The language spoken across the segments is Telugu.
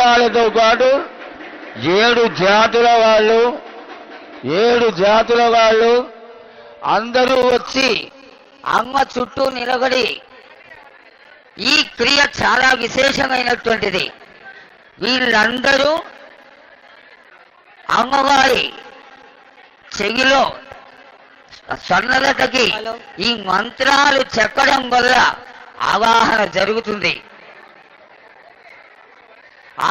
మంత్రాలతో పాటు 7 జాతుల వాళ్ళు అందరూ వచ్చి అమ్మ చుట్టూ నిలబడి ఈ క్రియ చాలా విశేషమైనటువంటిది. వీళ్ళందరూ అమ్మవారి చెవిలో సన్నలతకి ఈ మంత్రాలు చెప్పడం వల్ల ఆవాహన జరుగుతుంది.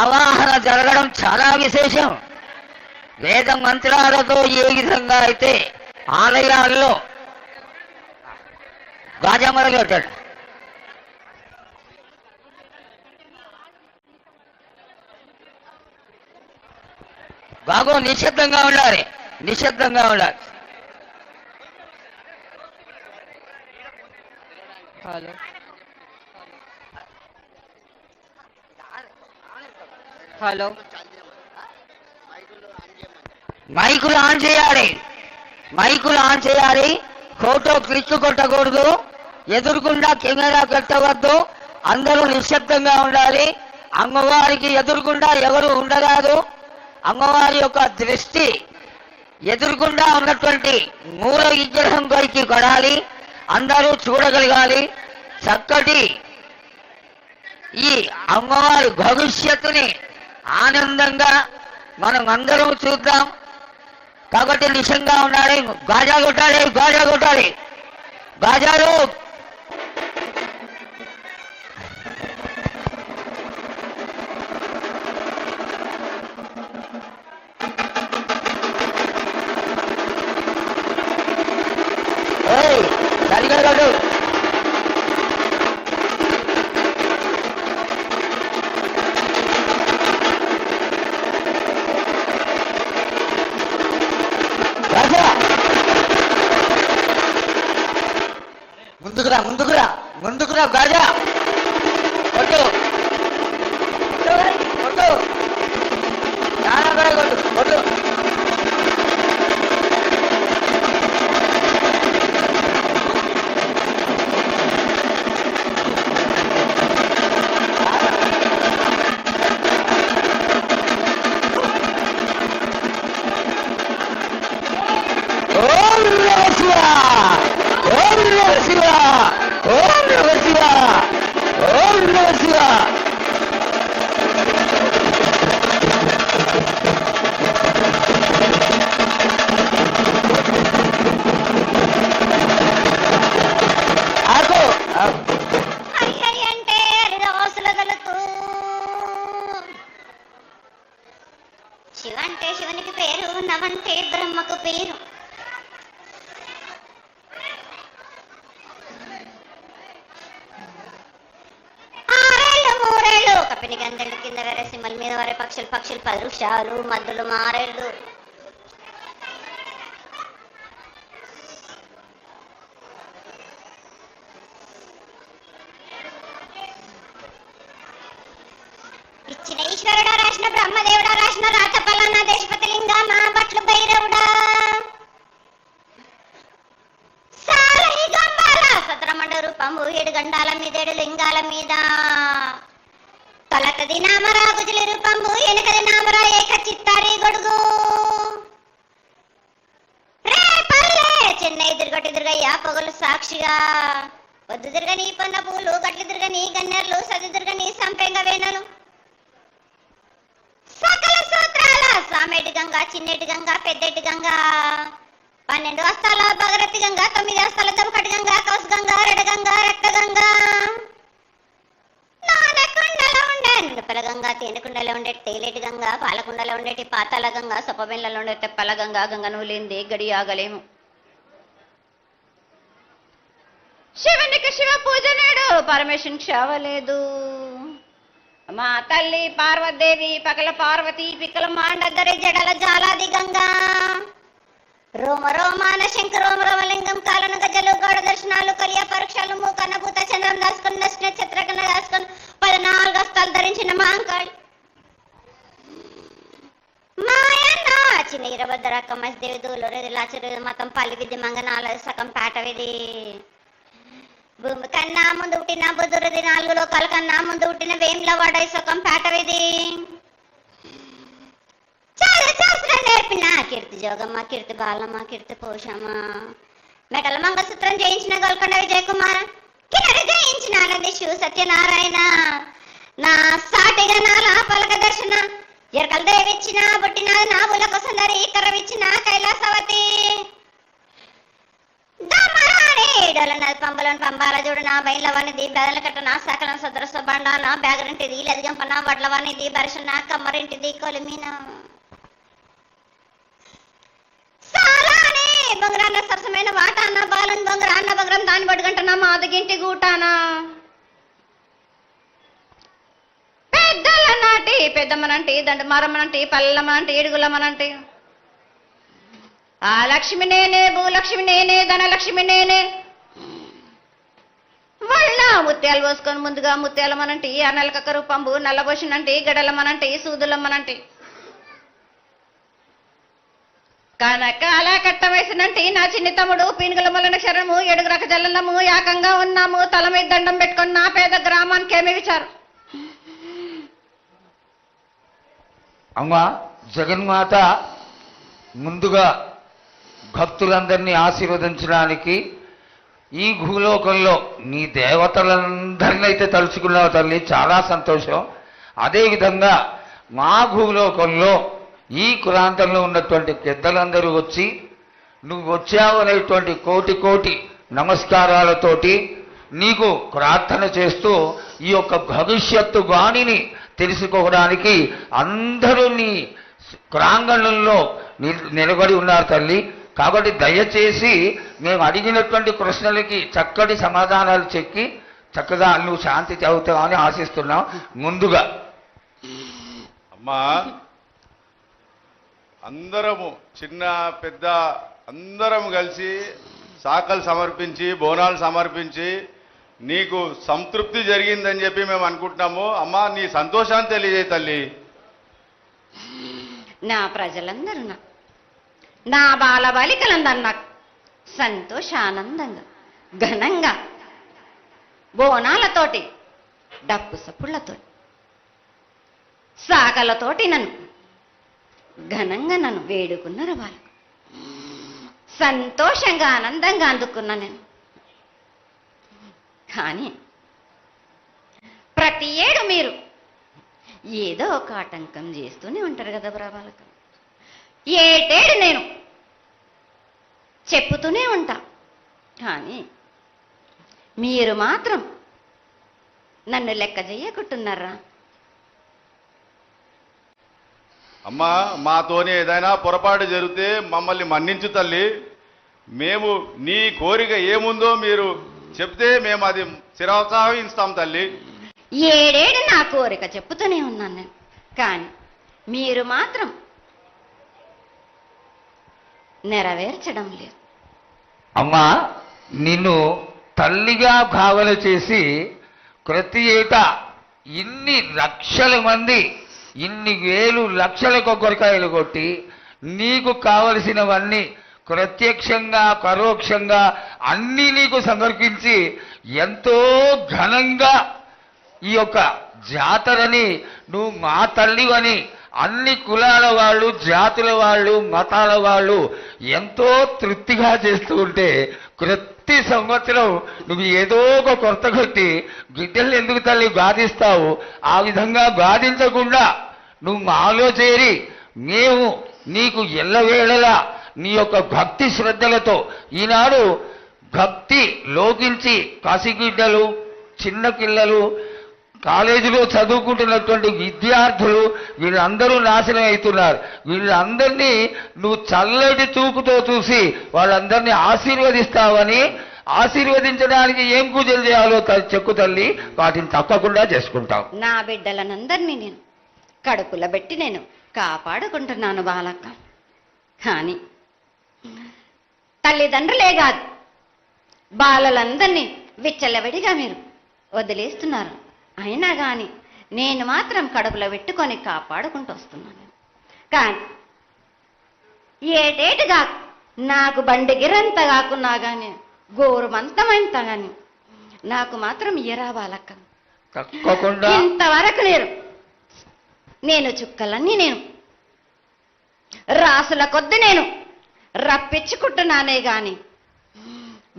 ఆవాహన జరగడం చాలా విశేషం. వేద మంత్రాలతో ఏ విధంగా అయితే ఆలయాల్లో గాజమరలు పెట్టాడు, బాగో నిశ్శబ్దంగా ఉండాలి. హలో హలో మైకులు ఆన్ చేయాలి. ఫోటో క్లిక్ కొట్టకూడదు. ఎదురుకుండా కెమెరా పెట్టవద్దు. అందరూ నిశ్శబ్దంగా ఉండాలి. అమ్మవారికి ఎదురుకుండా ఎవరు ఉండరాదు. అమ్మవారి యొక్క దృష్టి ఎదురుకుండా ఉన్నటువంటి మూల విగ్రహం పైకి పడాలి. అందరూ చూడగలగాలి. చక్కటి ఈ అమ్మవారి భవిష్యత్తుని ఆనందంగా మనం అందరం చూద్దాం. కాబట్టి నిజంగా ఉండాలి. గాజా కొట్టాలి. గాజాలు సరిగలడు. ముందుకురా గాజా కొట్టు. చాలా కొట్టు. శివంటే శివునికి పేరు, నవంటే బ్రహ్మకు పేరు. కపిని గంధడి కింద వేరే సింహల మీద వరే పక్షులు 10 వృక్షాలు మధ్యలో మారేళ్ళు. ఇచ్చిన ఈశ్వరుడా, రాసిన బ్రహ్మదేవుడా, రాసిన రాచపల్లన్న దేశపతి లింగా, మా బట్లు భైరవుడా, సాలహి గంబాల సతరమండ రూపంబు 7 గండాల మీద 7 లింగాల మీద, తలకది నామరా గుజలి రూపంబు ఎనకది నామరా ఏక చిత్తారి గొడుగు, రే పల్లె చెన్నై ఎదురుగయ్యా పొగలు సాక్షిగా, పొద్దు తిరగని పొన్న పూలు గట్లు తిరగని గన్నెర్లు సది తిరగని సంపెంగ వేనలు, సకల సూత్రాల సామేటి గంగా, చిన్నేటి గంగా, పెద్దటి గంగా, 12 హస్తాల భగరతి గంగా, 9 హస్తాల దమకటి గంగా, కౌసు గంగా, రెడ గంగా, రక్త గంగా, నానకుండలో ఉండే నుపల గంగా, తేనెకుండలో ఉండే తేలేటి గంగా, పాలకుండలో ఉండేటి పాతాల గంగా, సొప్పబెండ్లలో ఉండే తెప్పల గంగా, గంగ నువ్వు లేనిదే గడి ఆగలేము. శివునికి శివ పూజ నేడు, పరమేశ్వరునికి క్షవలేదు. మా తల్లి పార్వదేవి పకల పార్వతి పిక్కల మాండద్దరి జడల జాలాది గంగా, రోమ రోమాన శంకర రోమ రోమలింగం, కాలను గజలు గౌడ దర్శనాలు, కలియ పరీక్షలు, మూకన్న భూత చంద్రం దాసుకుని నక్షత్రకన్న దాసుకుని 14 హస్తాలు ధరించిన మాంకాళి మాయన్న చిన్న ఇరవద్ద రకం మస్దేవి దూలూరు లాచురు మతం పల్లి విధి మంగనాల సగం పేట విధి, భూమి కన్నా ముందు పుట్టిన బుధురది 4 లోకాల కన్నా ముందు పుట్టిన వేముల వాడై సగం పేట విధి, కీర్తి జోగమ్మ, కీర్తి బాలమ్మ, కీర్తి పోషమ్మ, మెటల మంగళసూత్రం జయించిన గోల్కొండ విజయ్ కుమార్, కిన్నెర జయించిన నందీషు సత్యనారాయణ, నా సాటిగా నాల పలక దర్శన, ఎరకల దేవిచ్చిన బుట్టిన నావులకు సుందరి, కర్రవిచ్చిన కైలాసవతి, డొలనది పంబలను పంబాల చూడు నా బయలవనిది, బెదల కట్ట నా సకలం సదరస బండ, నా బ్యాగరింటిది లదిగంప నా వడ్లవనిది, బరిష నా కమ్మరింటిది కొలిమిన సాలానే బొంగరాన్న సరసమైన వాటాన, బాలన్ బొంగరాన్న బొంగరం దాని బడుగంట నా మాదగింటి గూటానా, పెద్దల నాటి పెద్దమ్మనంటి దండమారమ్మనంటి పల్లమ్మనంటి ఏడుగులమ్మనంటి, ఆ లక్ష్మి నేనే, భూలక్ష్మి నేనే, ధనలక్ష్మి నేనే, వాళ్ళ ముత్యాలు పోసుకొని ముందుగా ముత్యాలమ్మనంటి, ఆ నలకక్క రూపంబు నల్లబోషినంటి, గడలమ్మనంటి, సూదులమ్మనంటి, కనక అలా కట్ట వేసినంటి నా చిన్ని తమ్ముడు పీనుగుల మొలన క్షరము, ఏడుగురక జల్లము, ఏకంగా ఉన్నాము, తల మీద దండం పెట్టుకొని నా పేద గ్రామానికి ఏమి విచారం. అమ్మా జగన్మాత ముందుగా భక్తులందరినీ ఆశీర్వదించడానికి ఈ భూలోకంలో నీ దేవతలందరినీ అయితే తలుచుకున్నావు తల్లి, చాలా సంతోషం. అదేవిధంగా మా భూలోకంలో ఈ కులాంతంలో ఉన్నటువంటి పెద్దలందరూ వచ్చి నువ్వు వచ్చావు అనేటువంటి కోటి కోటి నమస్కారాలతోటి నీకు ప్రార్థన చేస్తూ ఈ యొక్క భవిష్యత్తు వాణిని తెలుసుకోవడానికి అందరూ నీ ప్రాంగణంలో నిలబడి ఉన్నారు తల్లి. కాబట్టి దయచేసి మేము అడిగినటువంటి ప్రశ్నలకి చక్కటి సమాధానాలు చెక్కి చక్కగా నువ్వు శాంతి చదువుతావని ఆశిస్తున్నాం. ముందుగా అమ్మా అందరము చిన్న పెద్ద అందరం కలిసి శాఖలు సమర్పించి బోనాలు సమర్పించి నీకు సంతృప్తి జరిగిందని చెప్పి మేము అనుకుంటున్నాము. అమ్మా నీ సంతోషాన్ని తెలియజేయ తల్లి. నా ప్రజలందరూ నా బాలబాలికలందరూ నాకు సంతోషానందంగా ఘనంగా బోనాలతోటి డప్పు సప్పుళ్లతోటి సాకలతోటి నన్ను ఘనంగా నన్ను వేడుకున్నారు. వాళ్ళు సంతోషంగా ఆనందంగా అందుకున్నా నేను. కానీ ప్రతి ఏడు మీరు ఏదో ఒక ఆటంకం చేస్తూనే ఉంటారు కదా బ్రాబాలకు. ఏటేడు నేను చెప్పుతూనే ఉంటా, కానీ మీరు మాత్రం నన్ను లెక్క చెయ్యకుంటున్నారా? అమ్మా మాతోనే ఏదైనా పొరపాటు జరిగితే మమ్మల్ని మన్నించు తల్లి. మేము నీ కోరిక ఏముందో మీరు చెప్తే మేము అది శిరోత్సాహిస్తాం తల్లి. ఏడేడు నా కోరిక చెప్పుతూనే ఉన్నాను నేను, కానీ మీరు మాత్రం నెరవేర్చడం లేదు. అమ్మా నిన్ను తల్లిగా భావన చేసి ప్రతి ఏటా ఇన్ని లక్షల మంది ఇన్ని వేలు లక్షల కొబ్బరికాయలు కొట్టి నీకు కావలసినవన్నీ ప్రత్యక్షంగా పరోక్షంగా అన్నీ నీకు సమర్పించి ఎంతో ఘనంగా ఈ యొక్క జాతరని నువ్వు మా తల్లివని అన్ని కులాల వాళ్ళు, జాతుల వాళ్ళు, మతాల వాళ్ళు ఎంతో తృప్తిగా చేస్తూ ఉంటే ప్రతి సంవత్సరం నువ్వు ఏదో ఒక కొరత కొట్టి బిడ్డల్ని ఎందుకు తల్లి బాధిస్తావు? ఆ విధంగా బాధించకుండా నువ్వు మాలో చేరి మేము నీకు ఎల్లవేళలా నీ యొక్క భక్తి శ్రద్ధలతో ఈనాడు భక్తి లోకించి కాశీగిడ్డలు, చిన్న పిల్లలు, కాలేజీలో చదువుకుంటున్నటువంటి విద్యార్థులు వీళ్ళందరూ నాశనం అవుతున్నారు. వీళ్ళందరినీ నువ్వు చల్లటి చూపుతో చూసి వాళ్ళందరినీ ఆశీర్వదిస్తావని, ఆశీర్వదించడానికి ఏం పూజలు చేయాలో చెక్కు తల్లి, వాటిని తప్పకుండా చేసుకుంటాం. నా బిడ్డలనందరినీ నేను కడుపులో పెట్టి నేను కాపాడుకుంటున్నాను బాలక్క. కానీ తల్లిదండ్రులే కాదు బాలలందరినీ విచ్చలవిడిగా మీరు వదిలేస్తున్నారు. అయినా కానీ నేను మాత్రం కడుపులో పెట్టుకొని కాపాడుకుంటూ వస్తున్నాను. కానీ ఏటేటుగా నాకు బండిగిరంత కాకున్నా కానీ గోరుమంతమంత కానీ నాకు మాత్రం ఇయ్యరా బాలక్క. తప్పకుండా ఇంతవరకు నేను చుక్కలన్నీ నేను రాసుల కొద్ది నేను రప్పించుకుంటున్నానే గాని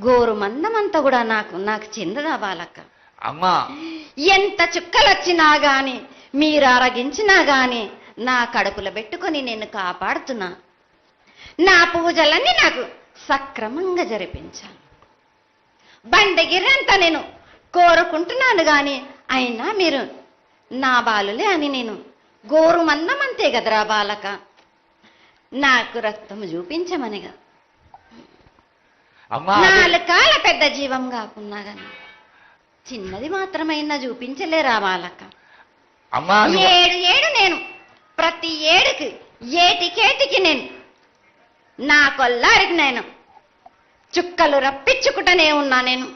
గోరు మందమంతా కూడా నాకు చెందదా బాలక్క. అమ్మా ఎంత చుక్కలొచ్చినా గాని మీరు అరగించినా గాని నా కడుపులో పెట్టుకొని నేను కాపాడుతున్నా. నా పూజలన్నీ నాకు సక్రమంగా జరిపించాను. బండగిరంతా నేను కోరుకుంటున్నాను గాని అయినా మీరు నా బాలులే అని నేను గోరు మందమంతే కదరా బాలక, నాకు రక్తం చూపించమనిగా. అమ్మా 4 కాల పెద్ద జీవం కాకున్నా గాని చిన్నది మాత్రమైనా చూపించలేరా బాలక. అమ్మా 7 నేను ప్రతి ఏడుకి ఏటికేటికి నేను నా కొల్లారికి నేను చుక్కలు రప్పించుకుంటూనే ఉన్నా. నేను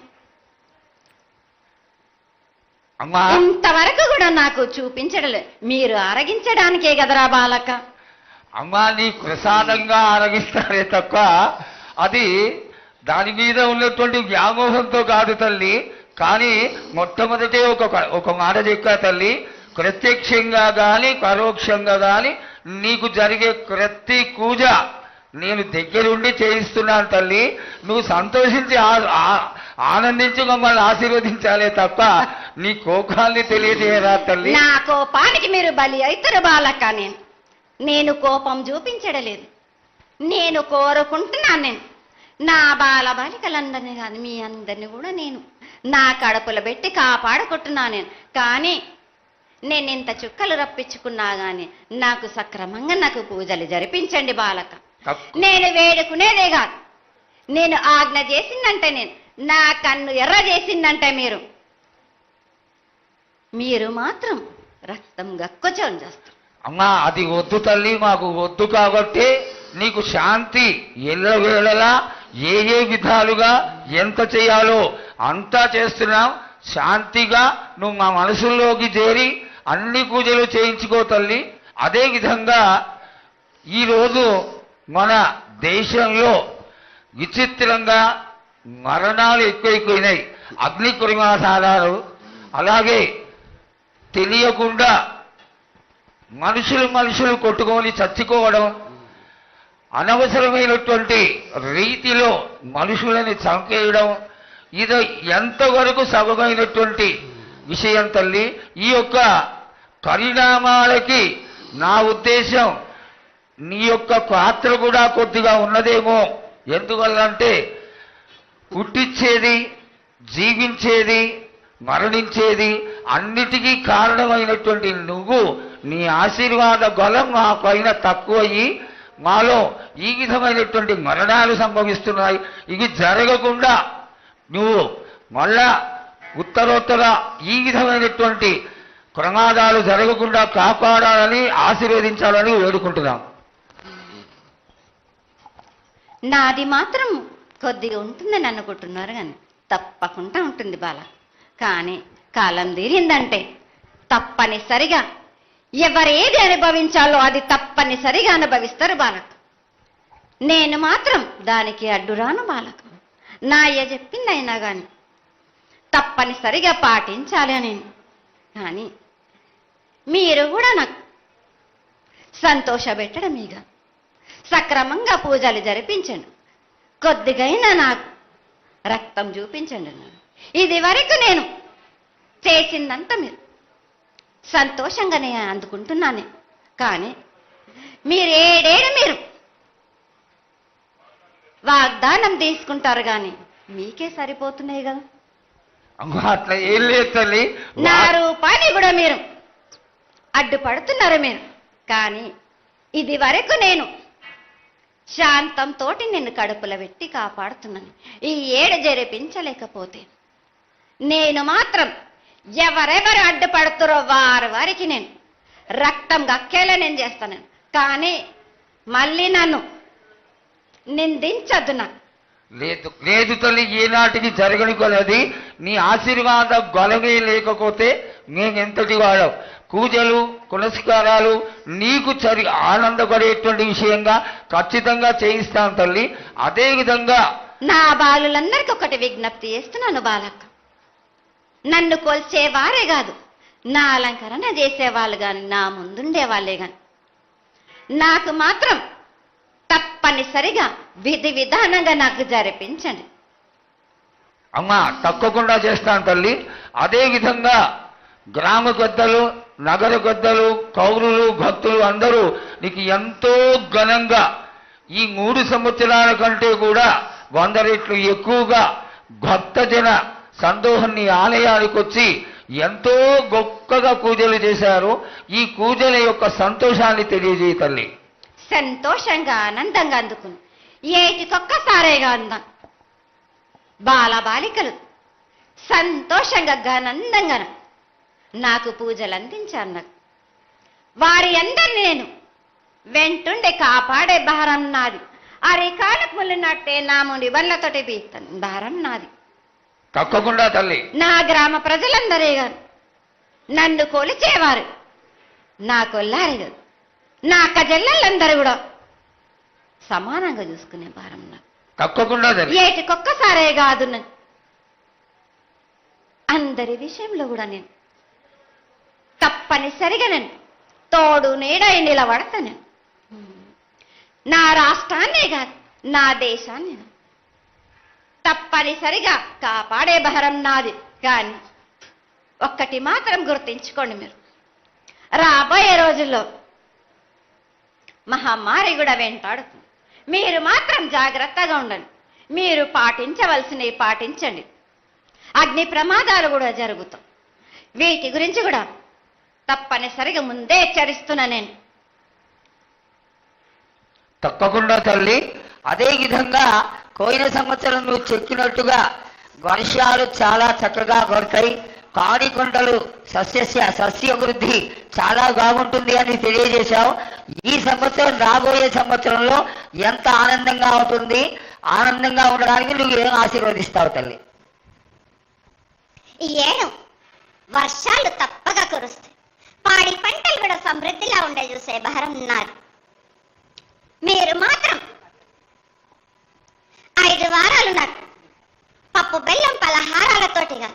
అమ్మా ఇంతవరకు కూడా నాకు చూపించడలే, మీరు ఆరగించడానికే కదరా బాలక. అమ్మా నీ ప్రసాదంగా ఆరగిస్తారే తప్ప అది దాని మీద ఉన్నటువంటి వ్యామోహంతో కాదు తల్లి. కానీ మొట్టమొదటే ఒక మాట చెక్క తల్లి, ప్రత్యక్షంగా కానీ పరోక్షంగా కానీ నీకు జరిగే ప్రతి పూజ నేను దగ్గరుండి చేయిస్తున్నాను తల్లి. నువ్వు సంతోషించి ఆనందించి మమ్మల్ని ఆశీర్వదించాలే తప్ప నీ కోపాన్ని తెలియజేయరా తల్లి. నా కోపానికి మీరు బలి అవుతారు బాలక. నేను కోపం చూపించడలేదు, నేను కోరుకుంటున్నాను. నేను నా బాలికలందరినీ కానీ మీ అందరినీ కూడా నేను నా కడుపులో పెట్టి కాపాడుకుంటున్నాను. నేను కానీ నేను ఇంత చుక్కలు రప్పించుకున్నా గాని నాకు సక్రమంగా నాకు పూజలు జరిపించండి బాలక. నేను వేడుకునేదే కాదు, నేను ఆజ్ఞ చేసిందంటే నేను నా కన్ను ఎర్ర చేసిందంటే మీరు మాత్రం రక్తం గక్కుచోని చేస్తారు. అమ్మా అది వద్దు తల్లి, మాకు వద్దు. కాబట్టి నీకు శాంతి ఎల్లవేళలా ఏ విధాలుగా ఎంత చేయాలో అంతా చేస్తున్నాం. శాంతిగా నువ్వు మా మనసుల్లోకి చేరి అన్ని పూజలు చేయించుకో తల్లి. అదేవిధంగా ఈరోజు మన దేశంలో విచిత్రంగా మరణాలు ఎక్కువైపోయినాయి. అగ్ని కురిమాసాలు, అలాగే తెలియకుండా మనుషులు కొట్టుకొని చచ్చుకోవడం, అనవసరమైనటువంటి రీతిలో మనుషులని చంపేయడం, ఇది ఎంతవరకు సబమైనటువంటి విషయం తల్లి. ఈ యొక్క పరిణామాలకి నా ఉద్దేశం నీ యొక్క పాత్ర కూడా కొద్దిగా ఉన్నదేమో. ఎందువల్లంటే పుట్టించేది, జీవించేది, మరణించేది అన్నిటికీ కారణమైనటువంటి నువ్వు, నీ ఆశీర్వాద బలం మా పైన తక్కువయ్యి మాలో ఈ విధమైనటువంటి మరణాలు సంభవిస్తున్నాయి. ఇవి జరగకుండా నువ్వు మళ్ళా ఉత్తరోత్తర ఈ విధమైనటువంటి ప్రమాదాలు జరగకుండా కాపాడాలని ఆశీర్వదించాలని వేడుకుంటున్నాం. నాది మాత్రం కొద్దిగా ఉంటుందని అనుకుంటున్నారు కానీ తప్పకుండా ఉంటుంది బాల. కానీ కాలం తీరిందంటే తప్పనిసరిగా ఎవరేది అనుభవించాలో అది తప్పనిసరిగా అనుభవిస్తారు బాలక. నేను మాత్రం దానికి అడ్డురాను బాలక. నా అయ్య చెప్పింది అయినా కానీ తప్పనిసరిగా పాటించాలి అని. కానీ మీరు కూడా నాకు సంతోషపెట్టడం ఇక సక్రమంగా పూజలు జరిపించండి, కొద్దిగైనా నాకు రక్తం చూపించండి. ఇది వరకు నేను చేసిందంతా మీరు సంతోషంగానే అందుకుంటున్నానే. కానీ మీరు మీరు వాగ్దానం తీసుకుంటారు కానీ మీకే సరిపోతున్నాయి కదా. అట్లా ఏం లేదు తల్లి. నా రూపాన్ని కూడా మీరు అడ్డుపడుతున్నారు మీరు. కానీ ఇది వరకు నేను శాంతంతో నిన్ను కడుపులో పెట్టి కాపాడుతున్నాను. ఈ ఏడు జరిపించలేకపోతే నేను మాత్రం ఎవరెవరు అడ్డుపడుతారో వారికి నేను రక్తం గక్కేలా నేను చేస్తాను. కానీ మళ్ళీ నన్ను నిందించద్దు. నాకు లేదు తల్లి, ఏనాటికి జరగని కొలది నీ ఆశీర్వాద గొలవే లేకపోతే మేమెంతటి వాడవు. పూజలు పునస్కారాలు నీకు ఆనందపడేటువంటి విషయంగా ఖచ్చితంగా చేయిస్తాను తల్లి. అదేవిధంగా నా బాలులందరికీ ఒకటి విజ్ఞప్తి చేస్తున్నాను బాలక్క. నన్ను కొల్చేవారే కాదు, నా అలంకరణ చేసేవాళ్ళు కానీ నా ముందుండే వాళ్ళే కానీ నాకు మాత్రం తప్పనిసరిగా విధి విధానంగా నాకు జరిపించండి. అమ్మా తప్పకుండా చేస్తాను తల్లి. అదే విధంగా గ్రామ పెద్దలు, నగర పెద్దలు, కౌరులు, భక్తులు అందరూ నీకు ఎంతో ఘనంగా ఈ 3 సంవత్సరాల కంటే కూడా 100 రెట్లు ఎక్కువగా భక్తజన సందోహం నీ ఆలయానికి వచ్చి ఎంతో గొప్పగా పూజలు చేశారు. ఈ పూజల యొక్క సంతోషాన్ని తెలియజేయ తల్లి. సంతోషంగా ఆనందంగా అందుకుని ఏటికొక్కసారేగా అందం బాలబాలికలు సంతోషంగా ఆనందంగా నాకు పూజలు అందించాను. నాకు వారి అందరిని నేను వెంటుండే కాపాడే భారం నాది. అరికాలకు ముళ్ళినట్టే నాముని వల్లతోటి పీస్తాను భారం నాది. తప్పకుండా తల్లి. నా గ్రామ ప్రజలందరే గారు నన్ను కొలిచేవారు, నా కొల్లారి గారు, నా కజల్లలందరూ కూడా సమానంగా చూసుకునే భారం నాకు. తప్పకుండా తల్లి. ఏటికొక్కసారే కాదు, అందరి విషయంలో కూడా నేను తప్పనిసరిగా నేను తోడు నీడై నిలబడతాను. నా రాష్ట్రాన్నే కాదు, నా దేశాన్ని తప్పనిసరిగా కాపాడే భారం నాది. కానీ ఒక్కటి మాత్రం గుర్తించుకోండి, మీరు రాబోయే రోజుల్లో మహమ్మారి కూడా వెంటాడుతుంది. మీరు మాత్రం జాగ్రత్తగా ఉండండి. మీరు పాటించవలసినవి పాటించండి. అగ్ని ప్రమాదాలు కూడా జరుగుతాయి. వీటి గురించి కూడా తప్పనిసరిగా ముందే హెచ్చరిస్తున్నా నేను. తప్పకుండా తల్లి. అదే విధంగా పోయిన సంవత్సరం నువ్వు చెప్పినట్టుగా వర్షాలు చాలా చక్కగా పడతాయి. కాడికొండలు సస్యవృద్ధి చాలా బాగుంటుంది అని తెలియజేశావు. ఈ సంవత్సరం రాబోయే సంవత్సరంలో ఎంత ఆనందంగా ఉంటుంది? ఆనందంగా ఉండడానికి నువ్వు ఏం ఆశీర్వదిస్తావు తల్లి? ఈ ఏడు వర్షాలు తప్పగా కురుస్తాయి. పాడి పంటలు కూడా సమృద్ధిలా ఉండే చూసే భారం నాది. మీరు మాత్రం 5 వారాలు నాకు పప్పు బెల్లం పలహారాలతోటిగా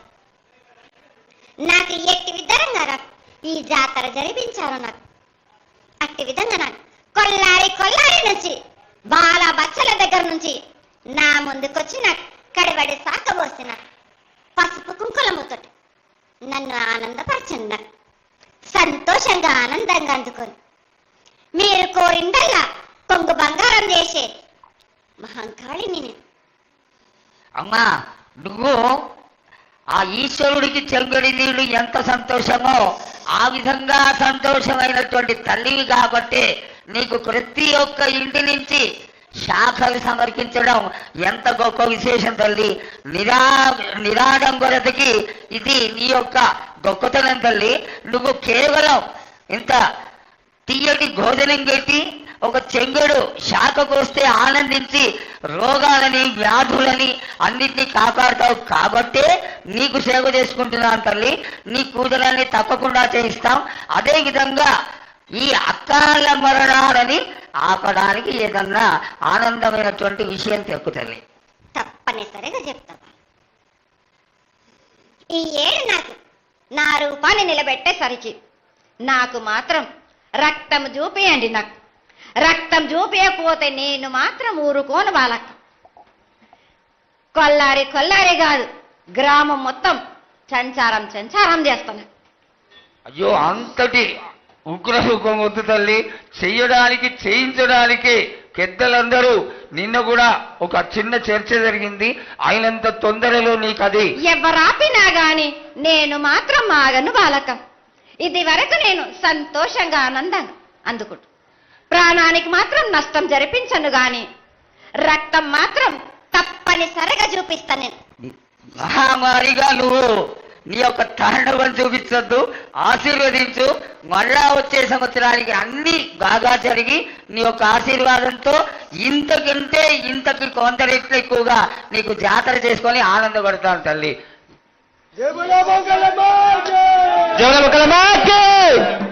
నాకు ఎట్టి విధంగా ఈ జాతర జరిపించారు. నాకు అట్టి విధంగా నాకు కొల్లారి నుంచి బాల బచ్చల దగ్గర నుంచి నా ముందుకొచ్చి నాకు కడివడి సాకబోసి నాకు పసుపు కుంకులముతోటి నన్ను ఆనందపరచండి. నాకు సంతోషంగా ఆనందంగా అందుకొని మీరు కోరిందల్లా కొంగు బంగారం చేసే మహంకాళిని నేను. అమ్మా, నువ్వు ఆ ఈశ్వరుడికి చెంగడి నీళ్లు ఎంత సంతోషమో ఆ విధంగా సంతోషమైనటువంటి తల్లివి కాబట్టి నీకు ప్రతి ఒక్క ఇంటి నుంచి శాఖలు సమర్పించడం ఎంత గొప్ప విశేషం తల్లి. నిరాడంబరతకి ఇది నీ యొక్క గొప్పతనం తల్లి. నువ్వు కేవలం ఇంత తీయటి భోజనం పెట్టి ఒక చెంగుడు శాఖకు వస్తే ఆనందించి రోగాలని వ్యాధులని అన్నిటినీ కాపాడుతావు కాబట్టే నీకు సేవ చేసుకుంటున్నాను తల్లి. నీ పూజలన్నీ తప్పకుండా చేయిస్తాం. అదేవిధంగా ఈ అకాల మరణాలని ఆపడానికి ఏదన్నా ఆనందమైనటువంటి విషయం చెప్పు తల్లి. తప్పనిసరిగా చెప్తా. ఈ ఏడు నాకు నా రూపాన్ని నిలబెట్టేసరికి నాకు మాత్రం రక్తం చూపియండి. నాకు రక్తం చూపించకపోతే నేను మాత్రం ఊరుకోను. వాళ్ళకి కొల్లారి కాదు, గ్రామం మొత్తం సంచారం చేస్తాను. అయ్యో, అంతటి ఉగ్రహుకం వద్దు తల్లి. చేయించడానికి పెద్దలందరూ నిన్న కూడా ఒక చిన్న చర్చ జరిగింది. అయినంత తొందరలో నీకు అది ఎవరాపినా గాని నేను మాత్రం ఆగను బాలకం. ఇది వరకు నేను సంతోషంగా ఆనందంగా అందుకుంటా. ప్రాణానికి మాత్రం నష్టం జరిపించను గాని రక్తం మాత్రం తప్పనిసరిగా చూపిస్తాను నేను. మహామారిగా నువ్వు నీ యొక్క తాండవం చూపించొద్దు, ఆశీర్వదించు. మళ్ళా వచ్చే సంవత్సరానికి అన్ని బాగా జరిగి నీ యొక్క ఆశీర్వాదంతో ఇంతకి కొంత రెట్లు ఎక్కువగా నీకు జాతర చేసుకొని ఆనందపడతాను తల్లి. జగన్మోహన్